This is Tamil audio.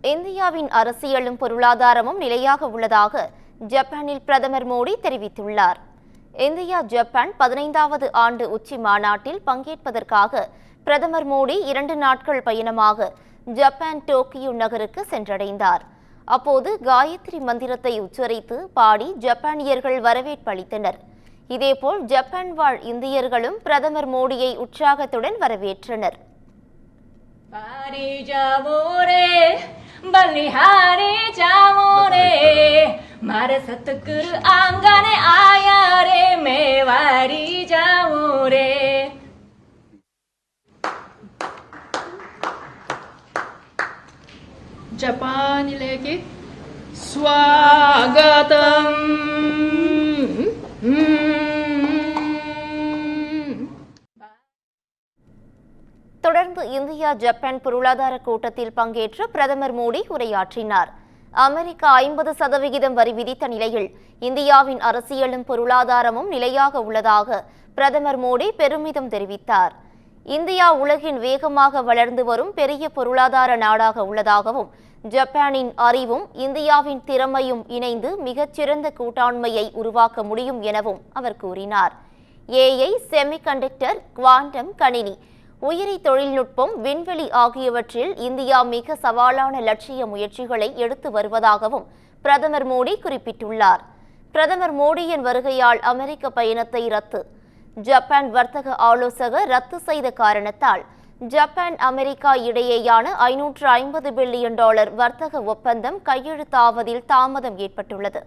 இந்தியாவின் அரசியலும் பொருளாதாரமும் நிலையாக உள்ளதாக ஜப்பானில் பிரதமர் மோடி தெரிவித்துள்ளார். இந்தியா ஜப்பான் 15வது ஆண்டு உச்சி மாநாட்டில் பங்கேற்பதற்காக பிரதமர் மோடி 2 நாட்கள் பயணமாக ஜப்பான் டோக்கியோ நகருக்கு சென்றடைந்தார். அப்போது காயத்ரி மந்திரத்தை உச்சரித்து பாடி ஜப்பானியர்கள் வரவேற்பளித்தனர். இதேபோல் ஜப்பான் வாழ் இந்தியர்களும் பிரதமர் மோடியை உற்சாகத்துடன் வரவேற்றனர். ஜப்பானிலேக்கு ஸ்வாகதம். தொடர்ந்து இந்தியா ஜப்பான் பொருளாதார கூட்டத்தில் பங்கேற்று பிரதமர் மோடி உரையாற்றினார். அமெரிக்கா 50% வரி விதித்த நிலையில் இந்தியாவின் அரசியலும் பொருளாதாரமும் நிலையாக உள்ளதாக பிரதமர் மோடி பெருமிதம் தெரிவித்தார். இந்தியா உலகின் வேகமாக வளர்ந்து வரும் பெரிய பொருளாதார நாடாக உள்ளதாகவும் ஜப்பானின் அறிவும் இந்தியாவின் திறமையும் இணைந்து மிகச்சிறந்த கூட்டாண்மையை உருவாக்க முடியும் எனவும் அவர் கூறினார். ஏஐ, செமிகண்டக்டர், குவாண்டம், கணினி, உயிரி தொழில்நுட்பம், விண்வெளி ஆகியவற்றில் இந்தியா மிக சவாலான லட்சிய முயற்சிகளை எடுத்து வருவதாகவும் பிரதமர் மோடி குறிப்பிட்டுள்ளார். பிரதமர் மோடியின் வருகையால் அமெரிக்க பயணத்தை ஜப்பான் வர்த்தக ஆலோசகர் ரத்து செய்த காரணத்தால் ஜப்பான் அமெரிக்கா இடையேயான $550 பில்லியன் வர்த்தக ஒப்பந்தம் கையெழுத்தாவதில் தாமதம் ஏற்பட்டுள்ளது.